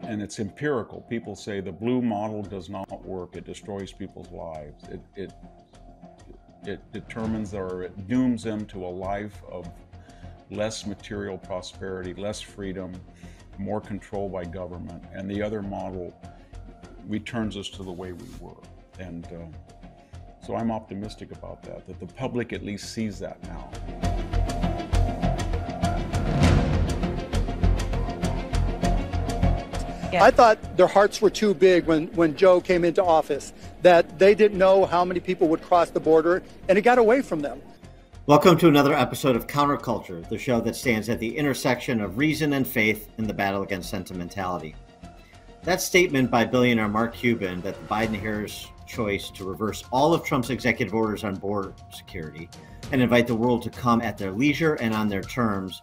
and it's empirical. People say the blue model does not work. It destroys people's lives. It determines or it dooms them to a life of less material prosperity, less freedom, more control by government. And the other model returns us to the way we were. And so I'm optimistic about that the public at least sees that now. Yeah. I thought their hearts were too big when Joe came into office, that they didn't know how many people would cross the border, and it got away from them. Welcome to another episode of Counterculture, the show that stands at the intersection of reason and faith in the battle against sentimentality. That statement by billionaire Mark Cuban that the Biden-Harris choice to reverse all of Trump's executive orders on border security and invite the world to come at their leisure and on their terms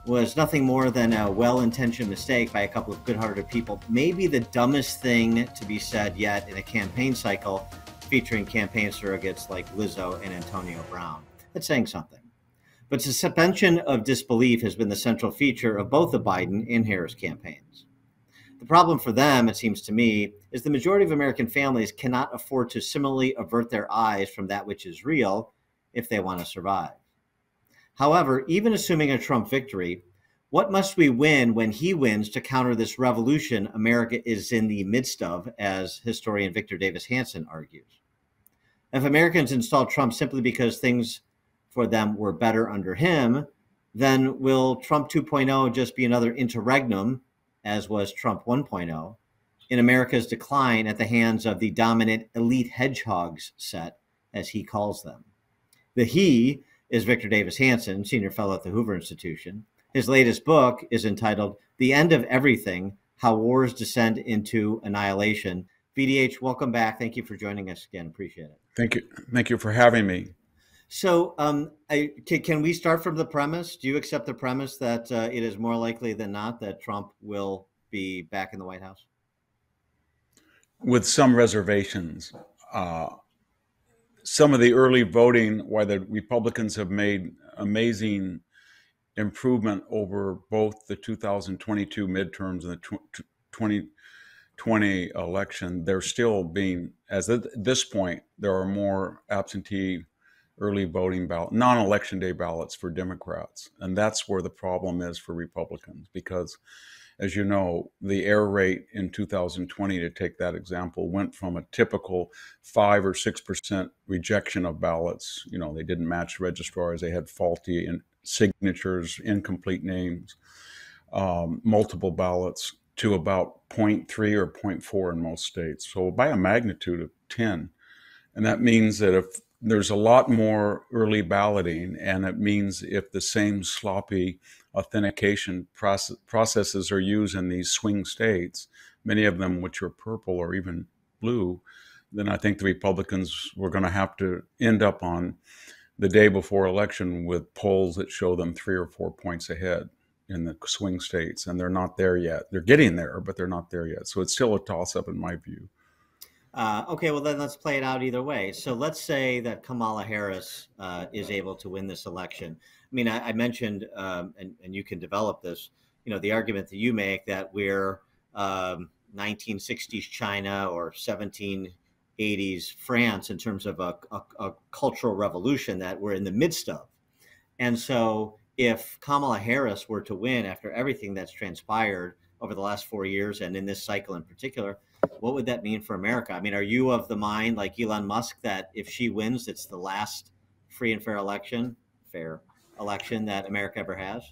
was nothing more than a well-intentioned mistake by a couple of good-hearted people. Maybe the dumbest thing to be said yet in a campaign cycle featuring campaign surrogates like Lizzo and Antonio Brown. That's saying something. But the suspension of disbelief has been the central feature of both the Biden and Harris campaigns. The problem for them, it seems to me, is the majority of American families cannot afford to similarly avert their eyes from that which is real if they want to survive. However, even assuming a Trump victory, what must we win when he wins to counter this revolution America is in the midst of, as historian Victor Davis Hanson argues? If Americans install Trump simply because things for them were better under him, then will Trump 2.0 just be another interregnum, as was Trump 1.0, in America's decline at the hands of the dominant elite hedgehogs set, as he calls them? The he is Victor Davis Hanson, senior fellow at the Hoover Institution. His latest book is entitled The End of Everything, How Wars Descend into Annihilation. VDH, welcome back. Thank you for joining us again. Appreciate it. Thank you. Thank you for having me. So can we start from the premise? Do you accept the premise that it is more likely than not that Trump will be back in the White House? With some reservations. Some of the early voting, why the Republicans have made amazing improvement over both the 2022 midterms and the 2020 election, they're still being, as at this point, there are more absentee early voting ballot, non-election day ballots for Democrats. And that's where the problem is for Republicans, because as you know, the error rate in 2020, to take that example, went from a typical 5 or 6% rejection of ballots. You know, they didn't match registrars. They had faulty signatures, incomplete names, multiple ballots, to about 0.3 or 0.4 in most states. So by a magnitude of 10. And that means that if there's a lot more early balloting, and it means if the same sloppy authentication processes are used in these swing states, many of them which are purple or even blue, then I think the Republicans were going to have to end up on the day before election with polls that show them 3 or 4 points ahead in the swing states. And they're not there yet. They're getting there, but they're not there yet. So it's still a toss-up in my view. Okay, well, then let's play it out either way. So let's say that Kamala Harris is able to win this election. I mean, I mentioned, and you can develop this, you know, the argument that you make that we're 1960s China or 1780s France in terms of a cultural revolution that we're in the midst of. And so if Kamala Harris were to win after everything that's transpired over the last 4 years and in this cycle in particular, what would that mean for America? I mean, are you of the mind, like Elon Musk, that if she wins, it's the last free and fair election that America ever has?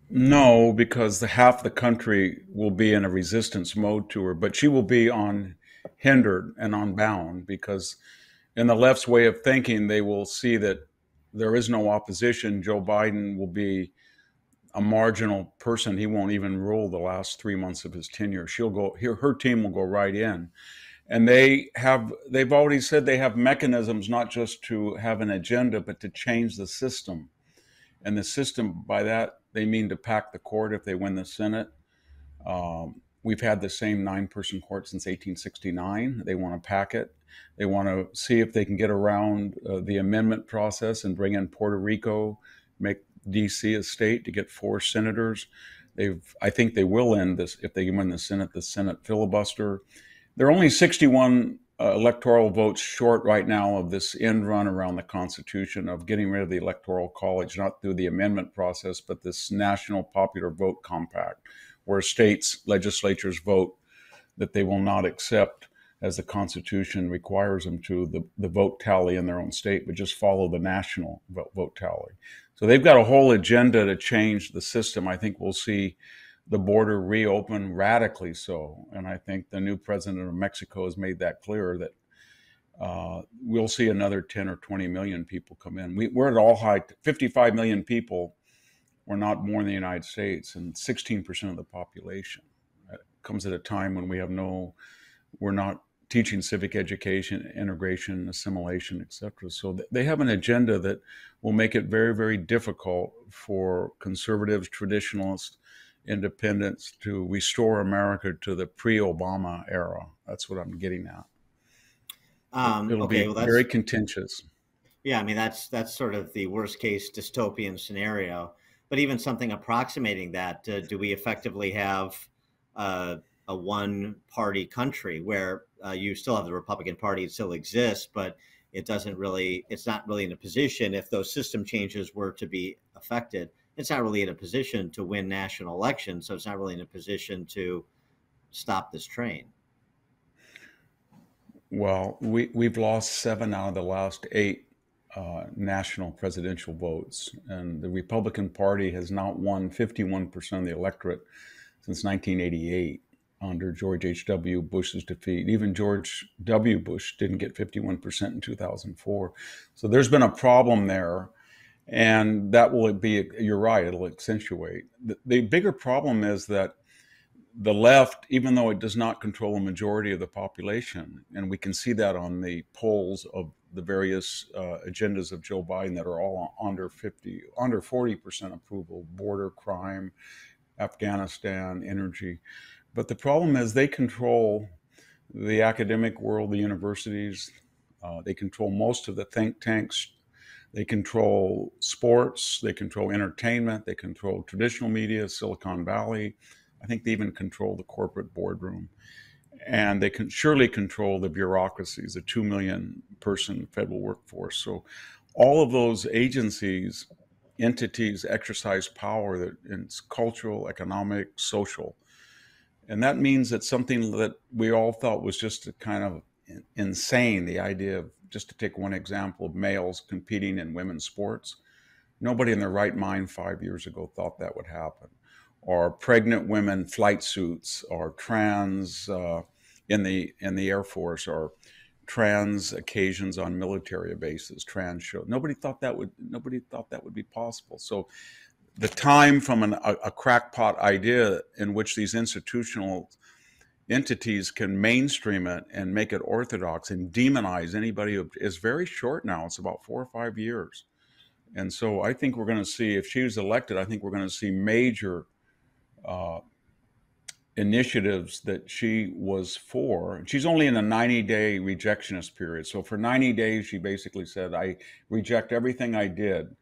No, because half the country will be in a resistance mode to her, but she will be unhindered and unbound, because in the left's way of thinking, they will see that there is no opposition. Joe Biden will be a marginal person. He won't even rule the last 3 months of his tenure. Her team will go right in. And they've already said they have mechanisms not just to have an agenda, but to change the system. And the system, by that, they mean to pack the court if they win the Senate. We've had the same 9-person court since 1869. They want to pack it. They want to see if they can get around the amendment process and bring in Puerto Rico, make D.C. a state to get 4 senators. I think they will end this if they win the Senate filibuster. They're only 61 electoral votes short right now of this end run around the Constitution, of getting rid of the Electoral College, not through the amendment process, but this National Popular Vote Compact, where states' legislatures vote that they will not accept, as the Constitution requires them to, the vote tally in their own state, but just follow the national vote tally. So they've got a whole agenda to change the system. I think we'll see the border reopen radically so. And I think the new president of Mexico has made that clear, that we'll see another 10 or 20 million people come in. We're at all high, 55 million people were not born in the United States, and 16% of the population. That comes at a time when we're not teaching civic education, integration, assimilation, etc. So they have an agenda that will make it very, very difficult for conservatives, traditionalists, independents to restore America to the pre-Obama era. That's what I'm getting at. It'll be very contentious. Yeah, I mean, that's sort of the worst case dystopian scenario. But even something approximating that, do we effectively have a one-party country where you still have the Republican Party, it still exists, but it's not really in a position, if those system changes were to be affected, it's not really in a position to win national elections, so it's not really in a position to stop this train. Well, we've lost 7 out of the last 8 national presidential votes, and the Republican Party has not won 51% of the electorate since 1988 under George H.W. Bush's defeat. Even George W. Bush didn't get 51% in 2004. So there's been a problem there. And that will be, you're right, it'll accentuate. The bigger problem is that the left, even though it does not control a majority of the population, and we can see that on the polls of the various agendas of Joe Biden that are all under 40% approval: border, crime, Afghanistan, energy. But the problem is they control the academic world, the universities, they control most of the think tanks. They control sports, they control entertainment, they control traditional media, Silicon Valley. I think they even control the corporate boardroom. And they can surely control the bureaucracies, the 2 million person federal workforce. So all of those agencies, entities exercise power that it's cultural, economic, social. And that means that something that we all thought was just a kind of insane, the idea of, just to take one example, of males competing in women's sports. Nobody in their right mind 5 years ago thought that would happen. Or pregnant women flight suits, or trans in the Air Force, or trans occasions on military bases, trans shows. Nobody thought that would be possible. So the time from a crackpot idea in which these institutional entities can mainstream it and make it orthodox and demonize anybody who is very short now. It's about 4 or 5 years. And so I think we're going to see, if she was elected, I think we're going to see major initiatives that she was for. She's only in a 90-day rejectionist period. So for 90 days, she basically said, I reject everything I did.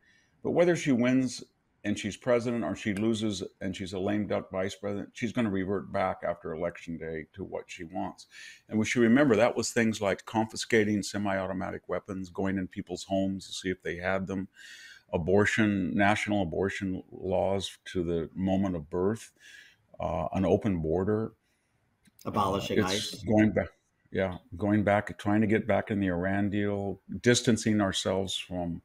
But whether she wins and she's president, or she loses and she's a lame duck vice president, she's going to revert back after election day to what she wants. And we should remember that was things like confiscating semi-automatic weapons, going in people's homes to see if they had them, abortion, national abortion laws to the moment of birth, an open border, abolishing ICE, going back, trying to get back in the Iran deal, distancing ourselves from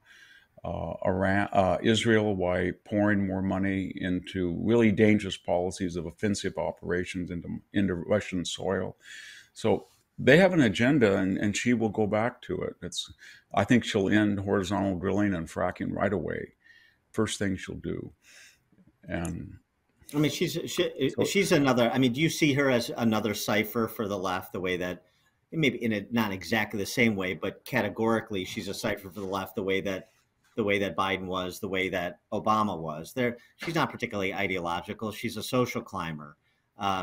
Israel by pouring more money into really dangerous policies of offensive operations into Russian soil. So they have an agenda, and she will go back to it. I think she'll end horizontal drilling and fracking right away. First thing she'll do. And I mean, she's another. I mean, do you see her as another Cipher for the left? The way that, maybe in a not exactly the same way, but categorically, she's a Cipher for the left. The way that Biden was, the way that Obama was. She's not particularly ideological. She's a social climber.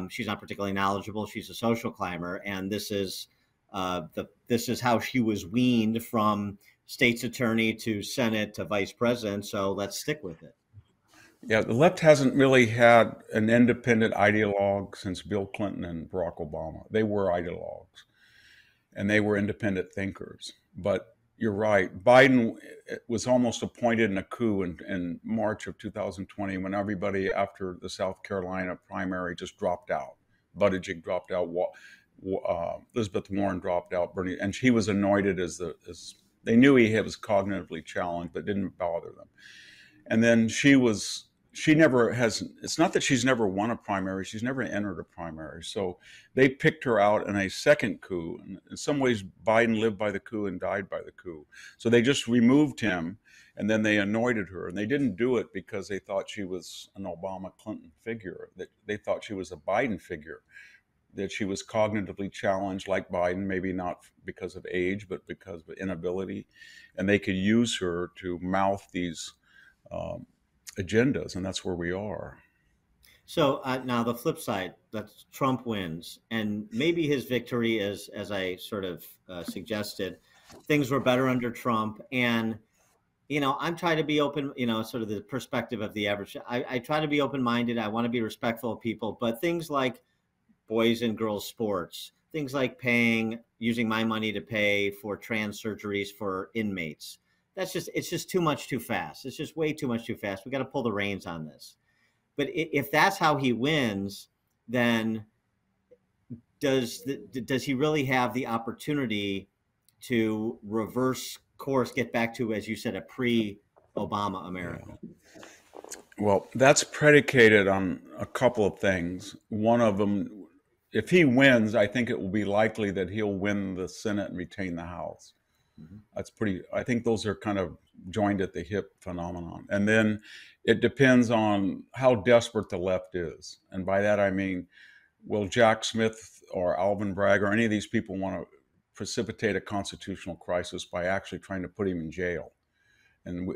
She's not particularly knowledgeable. She's a social climber, and this is how she was weaned from state's attorney to Senate to vice president. So let's stick with it. Yeah, the left hasn't really had an independent ideologue since Bill Clinton and Barack Obama. They were ideologues and they were independent thinkers. But you're right. Biden was almost appointed in a coup in March of 2020 when everybody after the South Carolina primary just dropped out. Buttigieg dropped out. Elizabeth Warren dropped out. Bernie, and she was anointed as they knew he was cognitively challenged, but didn't bother them. And then she never has, it's not that she's never won a primary, she's never entered a primary. So they picked her out in a second coup. In some ways, Biden lived by the coup and died by the coup. So they just removed him and then they anointed her. And they didn't do it because they thought she was an Obama Clinton figure, that they thought she was a Biden figure, that she was cognitively challenged like Biden, maybe not because of age, but because of inability. And they could use her to mouth these agendas, and that's where we are. So now the flip side, that Trump wins, and maybe his victory, as I sort of suggested, things were better under Trump. And, you know, I'm trying to be open, you know, sort of the perspective of the average. I try to be open-minded. I want to be respectful of people, but things like boys and girls sports, things like using my money to pay for trans surgeries for inmates. It's just too much too fast. It's just way too much too fast. We got to pull the reins on this. But if that's how he wins, then does he really have the opportunity to reverse course, get back to, as you said, a pre-Obama America? Well, that's predicated on a couple of things. One of them, if he wins, I think it will be likely that he'll win the Senate and retain the House. That's I think those are kind of joined at the hip phenomenon. And then it depends on how desperate the left is. And by that, I mean, will Jack Smith or Alvin Bragg or any of these people want to precipitate a constitutional crisis by actually trying to put him in jail? And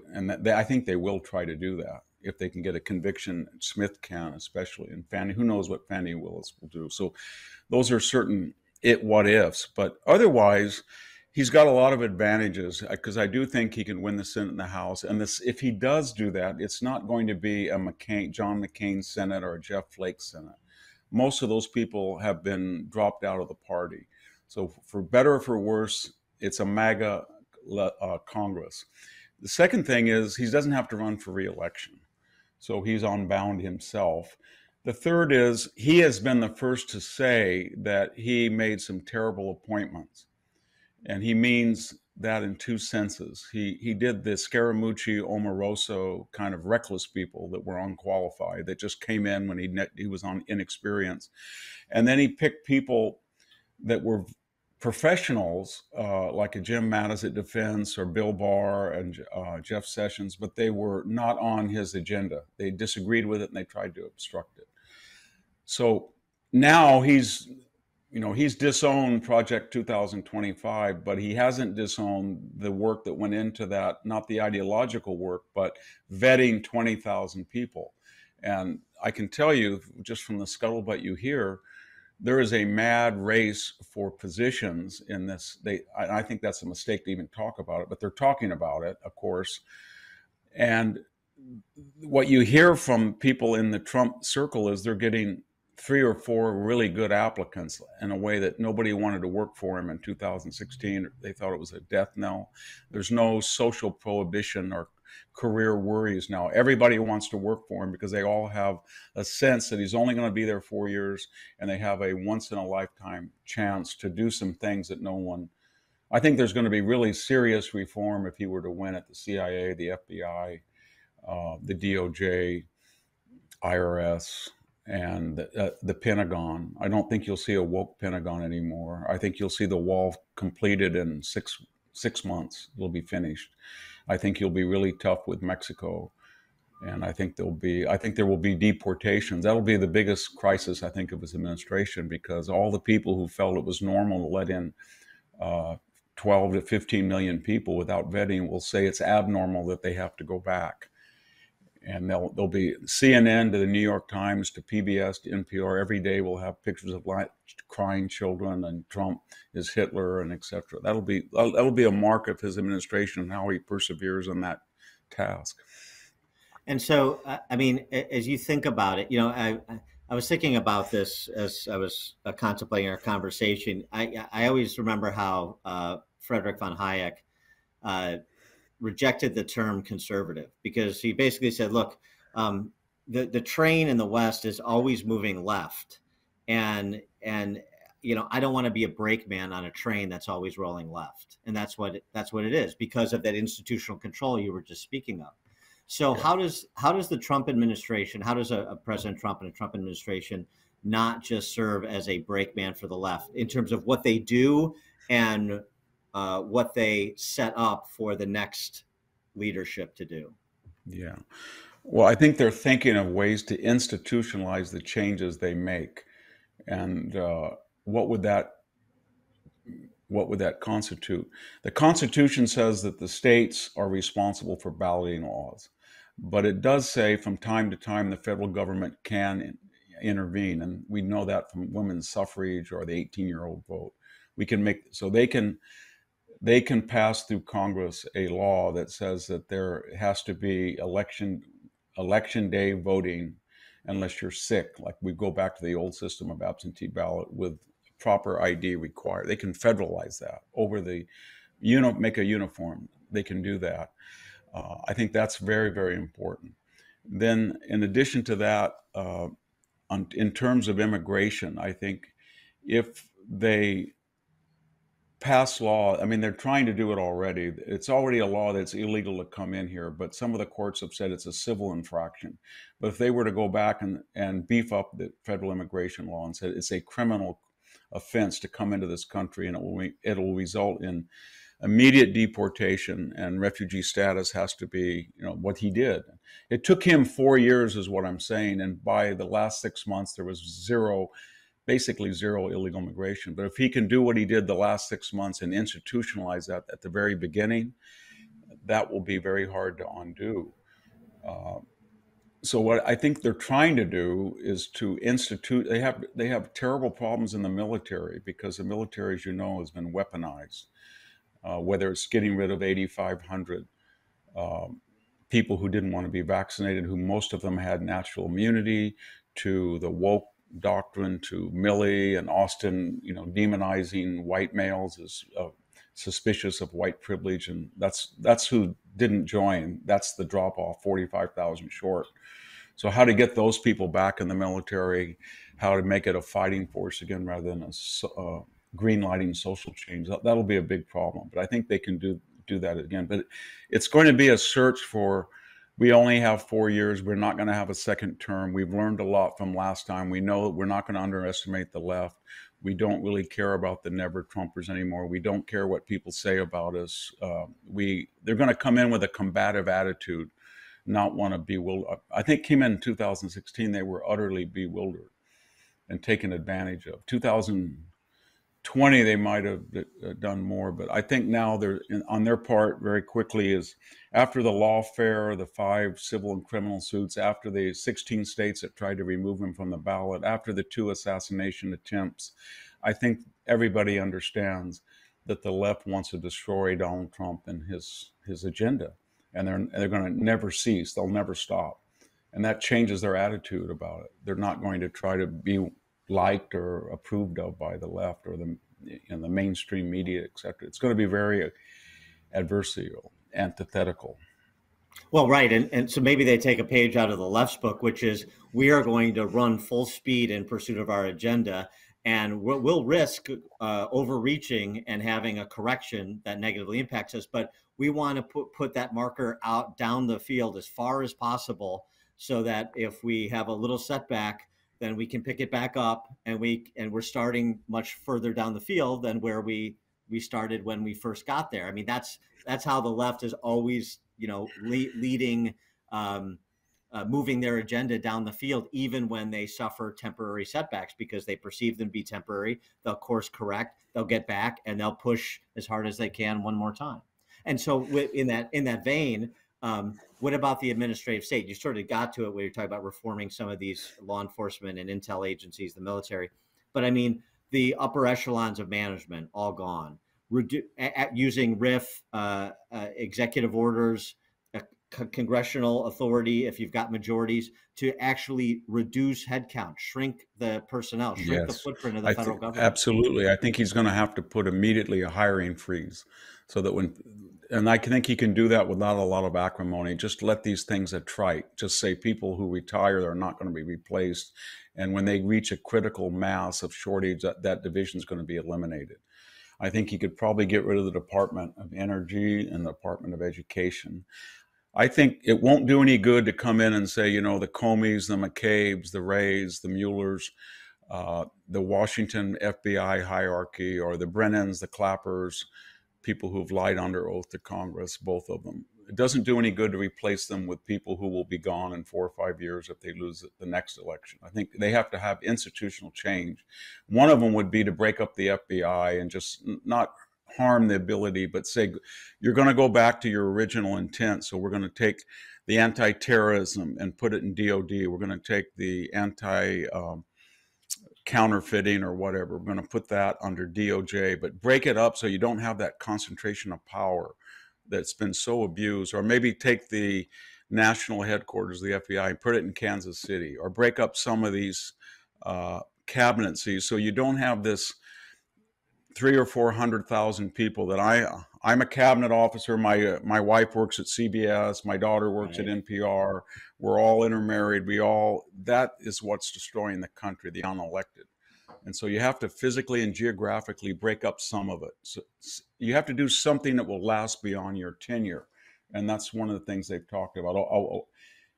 I think they will try to do that if they can get a conviction. Smith can, especially, and Fannie, who knows what Fannie Willis will do. So those are certain what ifs, but otherwise, he's got a lot of advantages because I do think he can win the Senate and the House. And if he does do that, it's not going to be a John McCain Senate or a Jeff Flake Senate. Most of those people have been dropped out of the party. So for better or for worse, it's a MAGA Congress. The second thing is he doesn't have to run for re-election. So he's unbound himself. The third is he has been the first to say that he made some terrible appointments. And he means that in two senses. He did the Scaramucci, Omaroso kind of reckless people that were unqualified, that just came in when he was on inexperience. And then he picked people that were professionals, like a Jim Mattis at Defense or Bill Barr and Jeff Sessions, but they were not on his agenda. They disagreed with it and they tried to obstruct it. So now he's disowned Project 2025, but he hasn't disowned the work that went into that, not the ideological work, but vetting 20,000 people. And I can tell you, just from the scuttlebutt you hear, there is a mad race for positions in this. I think that's a mistake to even talk about it, but they're talking about it, of course. And what you hear from people in the Trump circle is they're getting 3 or 4 really good applicants in a way that nobody wanted to work for him in 2016. They thought it was a death knell. There's no social prohibition or career worries now. Everybody wants to work for him because they all have a sense that he's only going to be there 4 years and they have a once in a lifetime chance to do some things that no one. I think there's going to be really serious reform if he were to win at the CIA, the FBI, the DOJ, IRS, and the Pentagon. I don't think you'll see a woke Pentagon anymore. I think you'll see the wall completed in six months. It'll be finished. I think you'll be really tough with Mexico, and I think there will be deportations. That'll be the biggest crisis, I think, of his administration, because all the people who felt it was normal to let in 12 to 15 million people without vetting will say it's abnormal that they have to go back. And they'll be CNN to the New York Times to PBS to NPR. Every day we'll have pictures of crying children and Trump is Hitler and etc. That'll be a mark of his administration and how he perseveres in that task. And so, I mean, as you think about it, you know, I was thinking about this as I was contemplating our conversation. I always remember how Frederick von Hayek uh, rejected the term conservative, because he basically said, look, the train in the West is always moving left, and you know, I don't want to be a brakeman on a train that's always rolling left, and that's what it is, because of that institutional control you were just speaking of. So Yeah. how does the Trump administration, how does a President Trump and a Trump administration not just serve as a brakeman for the left in terms of what they do and what they set up for the next leadership to do? Yeah. Well, I think they're thinking of ways to institutionalize the changes they make. And what would that what would that constitute? The Constitution says that the states are responsible for balloting laws, but it does say from time to time the federal government can intervene, and we know that from women's suffrage or the 18-year-old vote. We can make so they can pass through Congress a law that says that there has to be election day voting unless you're sick. Like we go back to the old system of absentee ballot with proper ID required. They can federalize that over the, make a uniform. They can do that. I think that's very, very important. Then, in addition to that, in terms of immigration, I think if they pass law, I mean, they're trying to do it already. It's already a law that's illegal to come in here, but some of the courts have said it's a civil infraction. But if they were to go back and beef up the federal immigration law and said it's a criminal offense to come into this country, and it will result in immediate deportation, and refugee status has to be, what he did. It took him 4 years is what I'm saying. And by the last 6 months, there was basically zero illegal immigration. But if he can do what he did the last 6 months and institutionalize that at the very beginning, that will be very hard to undo. So what I think they're trying to do is to institute. They have terrible problems in the military, because the military, as you know, has been weaponized. Whether it's getting rid of 8,500 people who didn't want to be vaccinated, who most of them had natural immunity, to the woke doctrine, to Milley and Austin, demonizing white males as suspicious of white privilege, and that's who didn't join. That's the drop off, 45,000 short. So how to get those people back in the military, how to make it a fighting force again rather than a green lighting social change, that'll be a big problem. But I think they can do that again. But it's going to be a search for. We only have 4 years. We're not going to have a second term. We've learned a lot from last time. We know that we're not going to underestimate the left. We don't really care about the never Trumpers anymore. We don't care what people say about us. They're going to come in with a combative attitude, not want to bewilder. I think came in 2016, they were utterly bewildered and taken advantage of. 2020, they might have done more, but I think now they're on their part very quickly is after the lawfare, the 5 civil and criminal suits, after the 16 states that tried to remove him from the ballot, after the 2 assassination attempts. I think everybody understands that the left wants to destroy Donald Trump and his agenda, and they're going to never cease. They'll never stop, and that changes their attitude about it. They're not going to try to be liked or approved of by the left or the mainstream media, etc. It's going to be very adversarial, antithetical. Well, right. And so maybe they take a page out of the left's book, which is we are going to run full speed in pursuit of our agenda, and we'll risk overreaching and having a correction that negatively impacts us. But we want to put that marker out down the field as far as possible, so that if we have a little setback, then we can pick it back up, and we're starting much further down the field than where we started when we first got there. I mean, that's how the left is always, leading, moving their agenda down the field, even when they suffer temporary setbacks, because they perceive them to be temporary. They'll course correct, they'll get back, and they'll push as hard as they can one more time. And so in that vein, what about the administrative state? You sort of got to it when you're talking about reforming some of these law enforcement and intel agencies, the military. But I mean, the upper echelons of management, all gone. Using RIF, executive orders, congressional authority, if you've got majorities, to actually reduce headcount, shrink the personnel, shrink the Yes, footprint of the I federal think government. absolutely. I think he's going to have to put immediately a hiring freeze, so that and I think he can do that without a lot of acrimony. Just let these things attrite. Just say people who retire are not going to be replaced, and when they reach a critical mass of shortage, that division is going to be eliminated. I think he could probably get rid of the Department of Energy and the Department of Education. I think it won't do any good to come in and say, the Comeys, the McCabe's, the Rays, the Muellers, the Washington FBI hierarchy, or the Brennans, the Clappers, people who've lied under oath to Congress, both of them. It doesn't do any good to replace them with people who will be gone in 4 or 5 years if they lose the next election. I think they have to have institutional change. One of them would be to break up the FBI and just not harm the ability, but say, you're going to go back to your original intent. So we're going to take the anti-terrorism and put it in DOD. We're going to take the counterfeiting or whatever. We're going to put that under DOJ, but break it up so you don't have that concentration of power that's been so abused. Or maybe take the national headquarters of the FBI and put it in Kansas City, or break up some of these cabinetcies so you don't have this 300,000 or 400,000 people that I'm a cabinet officer. My wife works at CBS. My daughter works at NPR. We're all intermarried. That is what's destroying the country, the unelected. And so you have to physically and geographically break up some of it. So you have to do something that will last beyond your tenure. And that's one of the things they've talked about.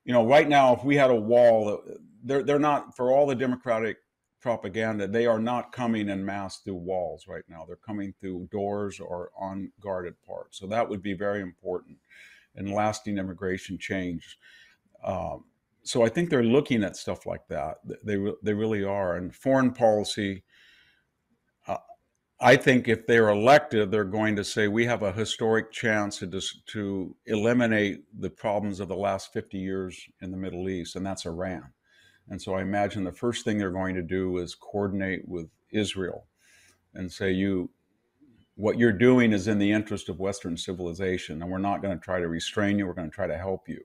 Right now, if we had a wall, they're not, for all the Democratic propaganda, they are not coming en masse through walls right now. They're coming through doors or on guarded parts. So that would be very important in lasting immigration change. So I think they're looking at stuff like that. They really are. And foreign policy, I think if they're elected, they're going to say, we have a historic chance to eliminate the problems of the last 50 years in the Middle East, and that's Iran. And so I imagine the first thing they're going to do is coordinate with Israel and say, what you're doing is in the interest of Western civilization, and we're not going to try to restrain you. We're going to try to help you.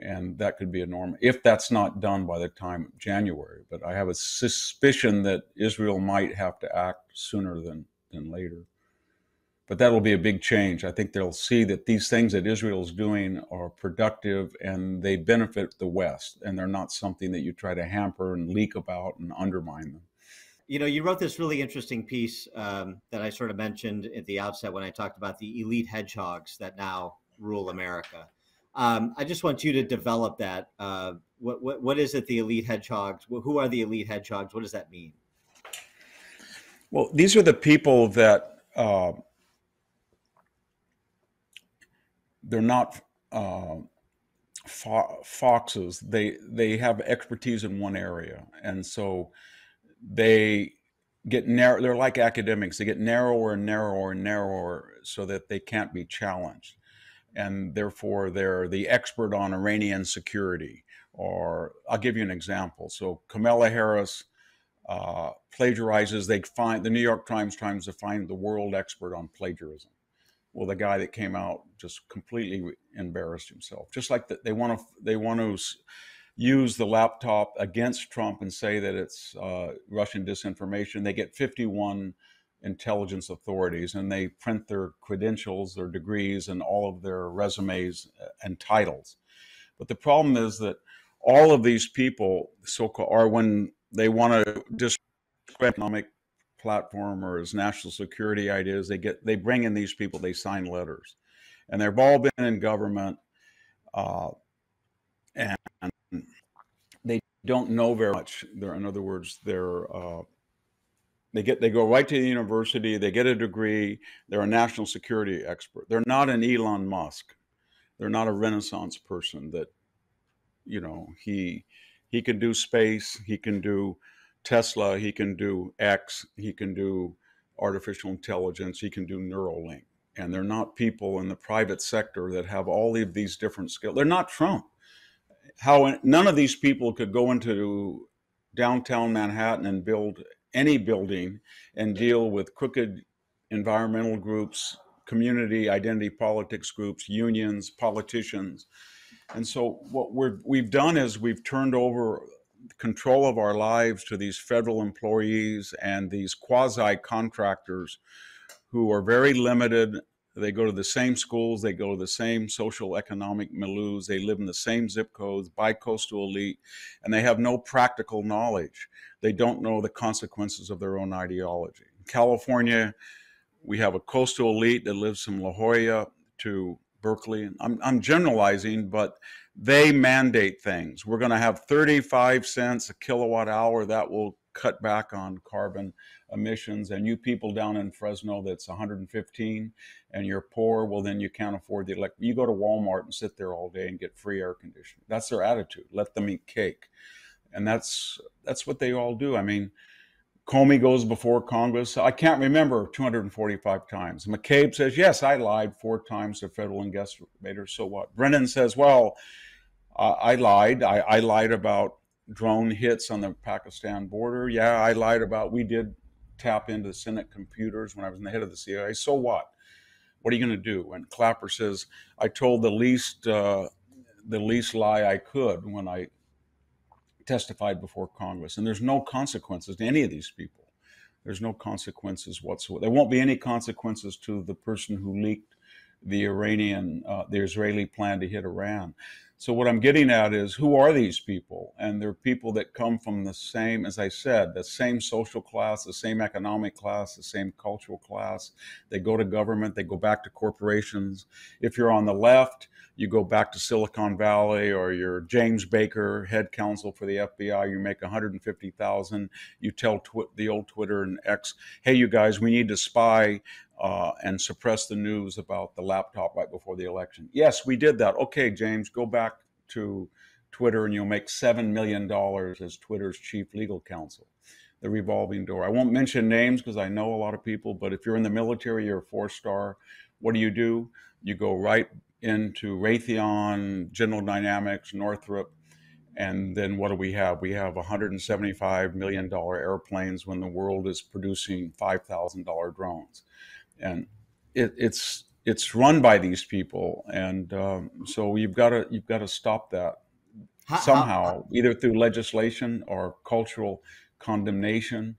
And that could be a norm, if that's not done by the time of January. But I have a suspicion that Israel might have to act sooner than later. But that'll be a big change. I think they'll see that these things that Israel's doing are productive and they benefit the West, and they're not something that you try to hamper and leak about and undermine them. You wrote this really interesting piece that I sort of mentioned at the outset when I talked about the elite hedgehogs that now rule America. I just want you to develop that. What is it, the elite hedgehogs? Who are the elite hedgehogs? What does that mean? Well, these are the people that they're not foxes. They have expertise in one area, and so they get narrow. They're like academics. They get narrower and narrower and narrower so that they can't be challenged, and therefore they're the expert on Iranian security. Or I'll give you an example. So Kamala Harris plagiarizes. The New York Times tries to find the world expert on plagiarism. Well, the guy that came out just completely embarrassed himself. Just like that, they want to use the laptop against Trump and say that it's Russian disinformation. They get 51 intelligence authorities, and they print their credentials, their degrees, and all of their resumes and titles. But the problem is that all of these people, so-called, are, when they want to discredit economic platform or as national security ideas, they bring in these people, they sign letters, and they've all been in government, and they don't know very much. In other words, they go right to the university, they get a degree, they're a national security expert. They're not an Elon Musk. They're not a Renaissance person that, he can do space, he can do Tesla, he can do X, he can do artificial intelligence, he can do Neuralink. And they're not people in the private sector that have all of these different skills. They're not Trump. None of these people could go into downtown Manhattan and build any building and deal with crooked environmental groups, community identity politics groups, unions, politicians. And so what we've done is we've turned over control of our lives to these federal employees and these quasi-contractors who are very limited. They go to the same schools, they go to the same social economic milieus, they live in the same zip codes, bi-coastal elite, and they have no practical knowledge. They don't know the consequences of their own ideology. In California, we have a coastal elite that lives from La Jolla to Berkeley. I'm generalizing, but they mandate things. We're going to have 35 cents a kilowatt hour. That will cut back on carbon emissions. And you people down in Fresno, that's 115, and you're poor, well, then you can't afford the electric. You go to Walmart and sit there all day and get free air conditioning. That's their attitude. Let them eat cake. And that's what they all do. I mean, Comey goes before Congress. I can't remember 245 times. McCabe says, yes, I lied 4 times to federal investigators. So what? Brennan says, well, I lied. I lied about drone hits on the Pakistan border. Yeah, I lied about, we did tap into the Senate computers when I was in the head of the CIA. So what? What are you going to do? And Clapper says, I told the least lie I could when I testified before Congress. And there's no consequences to any of these people. There's no consequences whatsoever. There won't be any consequences to the person who leaked the Israeli plan to hit Iran. So what I'm getting at is, who are these people? And they're people that come from the same, as I said, the same social class, the same economic class, the same cultural class. They go to government, they go back to corporations. If you're on the left, you go back to Silicon Valley, or you're James Baker, head counsel for the FBI, you make $150,000. You tell the old Twitter and X, hey, you guys, we need to spy and suppress the news about the laptop right before the election. Yes, we did that. Okay, James, go back to Twitter and you'll make $7 million as Twitter's chief legal counsel. The revolving door. I won't mention names because I know a lot of people, but if you're in the military, you're a 4-star. What do? You go right into Raytheon, General Dynamics, Northrop, and then what do we have? We have $175 million airplanes when the world is producing $5,000 drones. And it's run by these people, and so you've got to stop that somehow, either through legislation or cultural condemnation.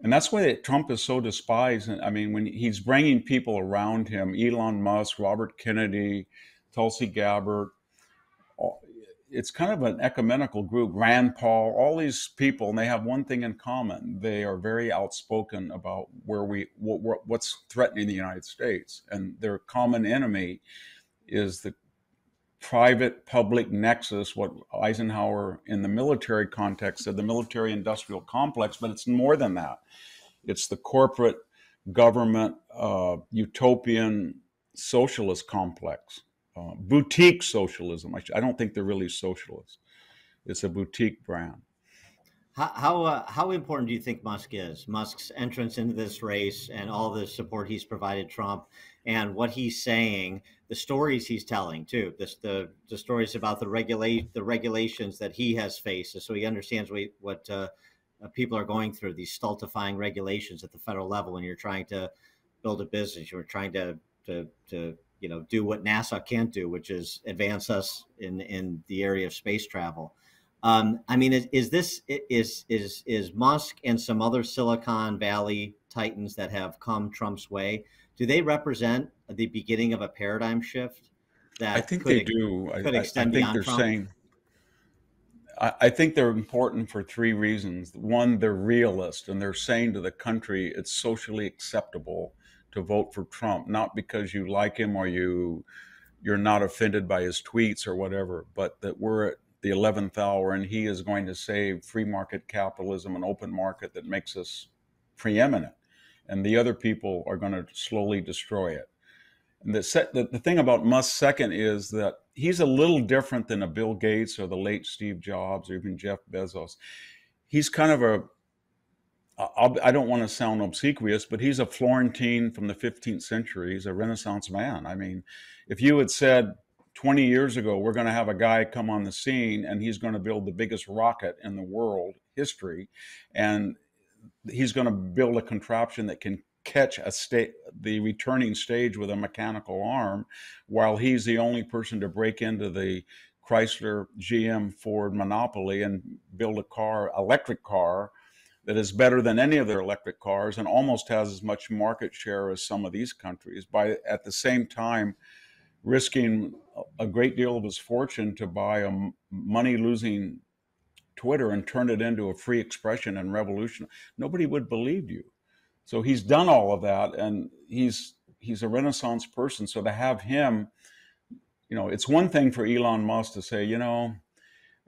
And that's why Trump is so despised. I mean, when he's bringing people around him, Elon Musk, Robert Kennedy, Tulsi Gabbard, it's kind of an ecumenical group, Rand Paul, all these people, and they have one thing in common. They are very outspoken about what's threatening the United States. And their common enemy is the private-public nexus, what Eisenhower in the military context said, the military-industrial complex, but it's more than that. It's the corporate government utopian socialist complex. Boutique socialism. I don't think they're really socialists. It's a boutique brand. How important do you think Musk is? Musk's entrance into this race and all the support he's provided Trump, and what he's saying, the stories he's telling too, the stories about the regulations that he has faced, so he understands what people are going through, these stultifying regulations at the federal level when you're trying to build a business, you're trying to do what NASA can't do, which is advance us in the area of space travel. I mean, is Musk and some other Silicon Valley titans that have come Trump's way, do they represent the beginning of a paradigm shift that I think they do. Could extend I think beyond they're Trump? saying. I think they're important for 3 reasons. One, they're realist, and they're saying to the country it's socially acceptable to vote for Trump, not because you like him or you're not offended by his tweets or whatever, but that we're at the 11th hour and he is going to save free market capitalism, an open market that makes us preeminent, and the other people are going to slowly destroy it. And the thing about Musk second is that he's a little different than a Bill Gates or the late Steve Jobs or even Jeff Bezos. He's kind of I don't want to sound obsequious, but he's a Florentine from the 15th century. He's a Renaissance man. I mean, if you had said 20 years ago, we're going to have a guy come on the scene and he's going to build the biggest rocket in the world history, and he's going to build a contraption that can catch the returning stage with a mechanical arm, while he's the only person to break into the Chrysler, GM, Ford monopoly and build electric car, that is better than any of their electric cars and almost has as much market share as some of these countries, by at the same time risking a great deal of his fortune to buy a money-losing Twitter and turn it into a free expression and revolution. Nobody would believe you. So he's done all of that, and he's a Renaissance person. So to have him, it's one thing for Elon Musk to say,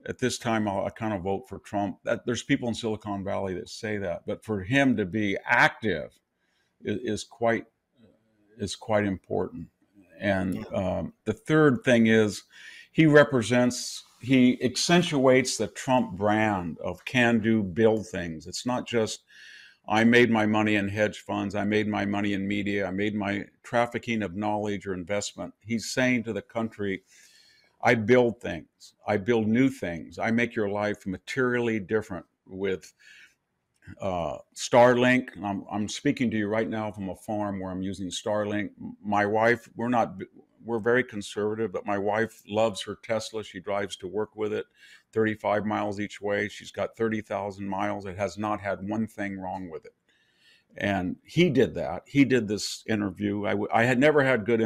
at this time I kind of vote for Trump. There's people in Silicon Valley that say that, but for him to be active is quite important. And the third thing is he accentuates the Trump brand of can-do, build things. It's not just I made my money in hedge funds, I made my money in media, I made my trafficking of knowledge or investment. He's saying to the country, I build things, I build new things, I make your life materially different with Starlink. I'm speaking to you right now from a farm where I'm using Starlink. My wife, we're very conservative, but my wife loves her Tesla. She drives to work with it, 35 miles each way. She's got 30,000 miles. It has not had one thing wrong with it. And he did that. He did this interview. I had never had good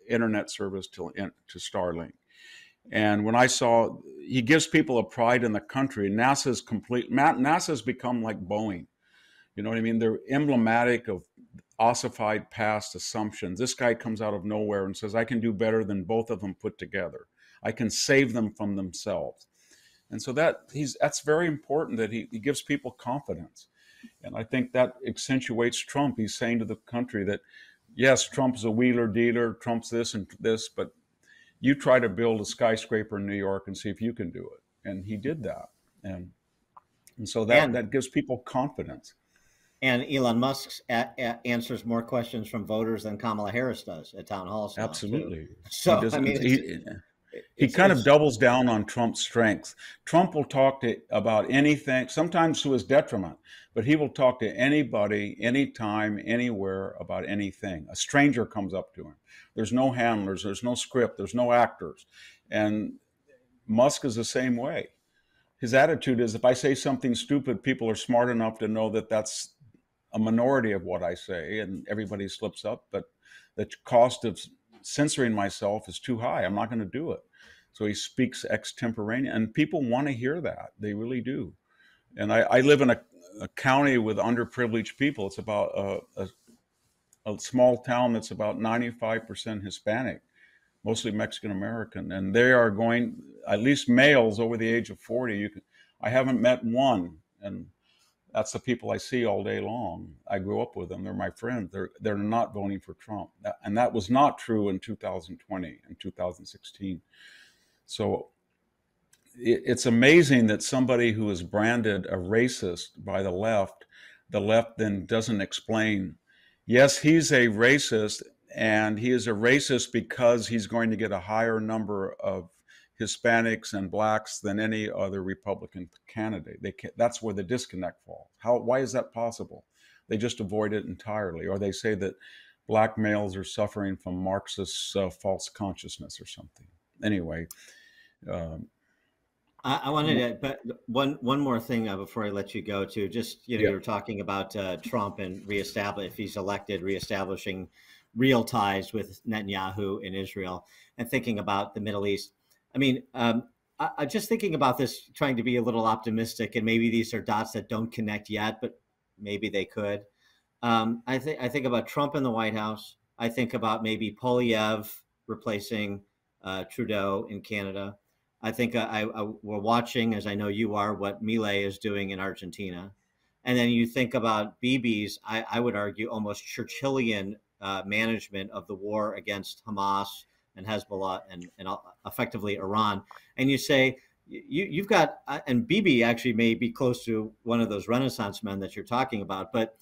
internet service to Starlink. And when I saw, he gives people a pride in the country. NASA's become like Boeing. You know what I mean? They're emblematic of ossified past assumptions. This guy comes out of nowhere and says, I can do better than both of them put together. I can save them from themselves. And so that's very important, that he gives people confidence. And I think that accentuates Trump. He's saying to the country that, yes, Trump's a wheeler dealer, Trump's this and this, but you try to build a skyscraper in New York and see if you can do it. And he did that. And so that gives people confidence. And Elon Musk answers more questions from voters than Kamala Harris does at town halls. Absolutely. So, he kind of doubles down on Trump's strengths. Trump will talk about anything, sometimes to his detriment, but he will talk to anybody, anytime, anywhere about anything. A stranger comes up to him. There's no handlers, there's no script, there's no actors. And Musk is the same way. His attitude is, if I say something stupid, people are smart enough to know that that's a minority of what I say, and everybody slips up, but the cost of censoring myself is too high. I'm not going to do it. So he speaks extemporaneous, and people want to hear that. They really do. And I live in a county with underprivileged people. It's about a small town that's about 95% Hispanic, mostly Mexican American, and they are going, at least males over the age of 40. I haven't met one, and that's the people I see all day long. I grew up with them. They're my friends. They're not voting for Trump. And that was not true in 2020 and 2016. So it's amazing that somebody who is branded a racist by the left then doesn't explain, yes, he's a racist, and he is a racist because he's going to get a higher number of Hispanics and blacks than any other Republican candidate. That's where the disconnect falls. Why is that possible? They just avoid it entirely, or they say that black males are suffering from Marxist false consciousness or something. Anyway, I wanted to, but one more thing before I let you go. To just you were talking about Trump and if he's elected, reestablishing real ties with Netanyahu in Israel, and thinking about the Middle East. I mean, I just thinking about this, trying to be a little optimistic, and maybe these are dots that don't connect yet, but maybe they could. I think about Trump in the White House. I think about maybe Poilievre replacing Trudeau in Canada. I think we're watching, as I know you are, what Milei is doing in Argentina. And then you think about Bibi's, I would argue, almost Churchillian management of the war against Hamas and Hezbollah and effectively Iran. And you say, you've got, and Bibi actually may be close to one of those Renaissance men that you're talking about. But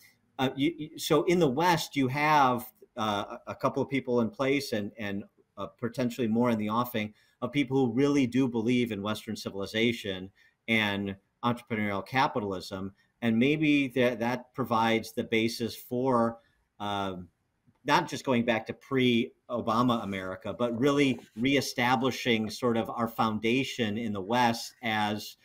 so in the West, you have a couple of people in place and potentially more in the offing of people who really do believe in Western civilization and entrepreneurial capitalism. And maybe that provides the basis for not just going back to pre-Obama America, but really reestablishing sort of our foundation in the West as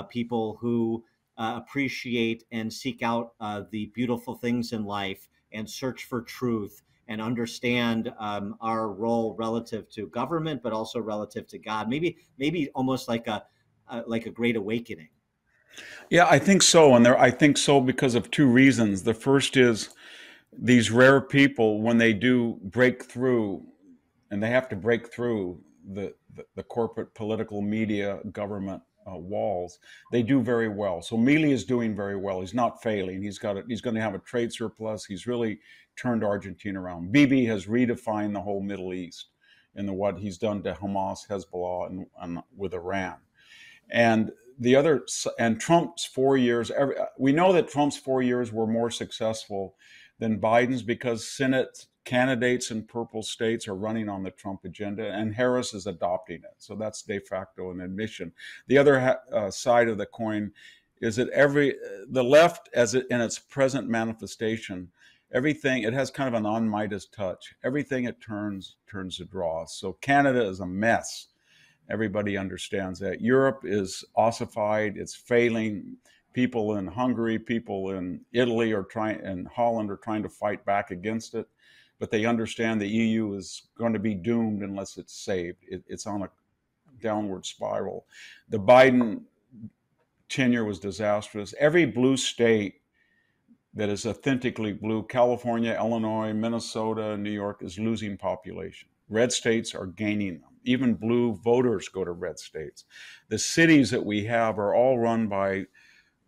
people who appreciate and seek out the beautiful things in life and search for truth and understand our role relative to government, but also relative to God. Maybe almost like a great awakening. Yeah, I think so. And I think so because of two reasons. The first is these rare people, when they do break through, and they have to break through the corporate political media government walls, they do very well. So Milley is doing very well. He's not failing. He's going to have a trade surplus. He's really turned Argentina around. Bibi has redefined the whole Middle East in what he's done to Hamas, Hezbollah, and with Iran. And Trump's 4 years, we know that Trump's 4 years were more successful than Biden's because Senate candidates in purple states are running on the Trump agenda, and Harris is adopting it. So that's de facto an admission. The other side of the coin is that the left, in its present manifestation, everything, it has kind of an on Midas touch. Everything it turns to draw. So Canada is a mess. Everybody understands that. Europe is ossified. It's failing. People in Hungary, people in Italy and Holland are trying to fight back against it. But they understand the EU is going to be doomed unless it's saved. It's on a downward spiral. The Biden tenure was disastrous. Every blue state that is authentically blue, California, Illinois, Minnesota, New York, is losing population. Red states are gaining them. Even blue voters go to red states. The cities that we have are all run by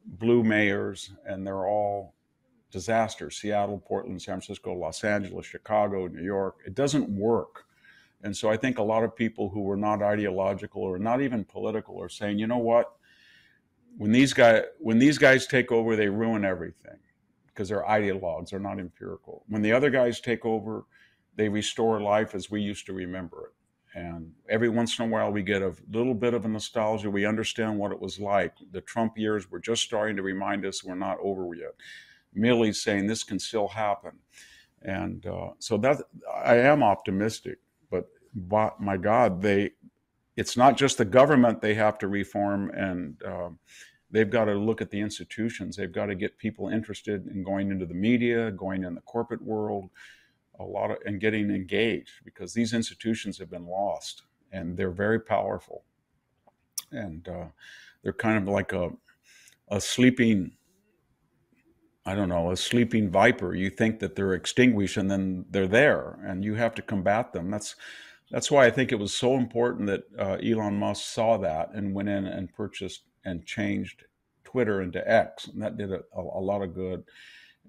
blue mayors, and they're all disasters. Seattle, Portland, San Francisco, Los Angeles, Chicago, New York. It doesn't work. And so I think a lot of people who were not ideological or not even political are saying, you know what? When these guys take over, they ruin everything because they're ideologues, they're not empirical. When the other guys take over, they restore life as we used to remember it. And every once in a while, we get a little bit of a nostalgia. We understand what it was like. The Trump years were just starting to remind us we're not over yet. Milley's saying this can still happen. And so that I am optimistic. But my God, it's not just the government they have to reform, and they've got to look at the institutions. They've got to get people interested in going into the media, going in the corporate world, and getting engaged, because these institutions have been lost and they're very powerful. And they're kind of like a sleeping, a sleeping viper. You think that they're extinguished and then they're there and you have to combat them. That's why I think it was so important that Elon Musk saw that and went in and purchased and changed Twitter into X. And that did a lot of good.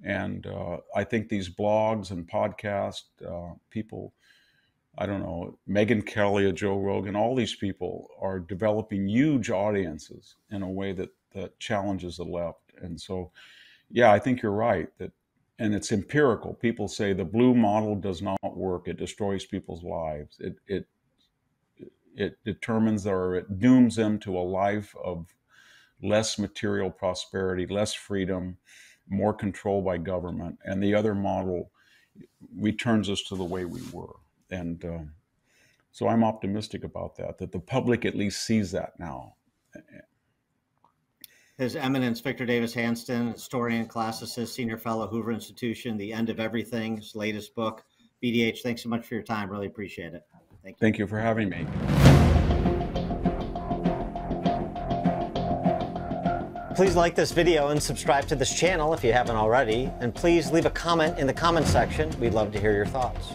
And I think these blogs and podcasts, people, Megyn Kelly, Joe Rogan, all these people are developing huge audiences in a way that challenges the left. And so, yeah, I think you're right and it's empirical. People say the blue model does not work. It destroys people's lives. It determines or it dooms them to a life of less material prosperity, less freedom, more control by government, and the other model returns us to the way we were. And so I'm optimistic about that the public at least sees that now. His Eminence, Victor Davis Hanson, historian, classicist, senior fellow, Hoover Institution, The End of Everything, his latest book. BDH, thanks so much for your time. Really appreciate it. Thank you. Thank you for having me. Please like this video and subscribe to this channel if you haven't already. And please leave a comment in the comment section. We'd love to hear your thoughts.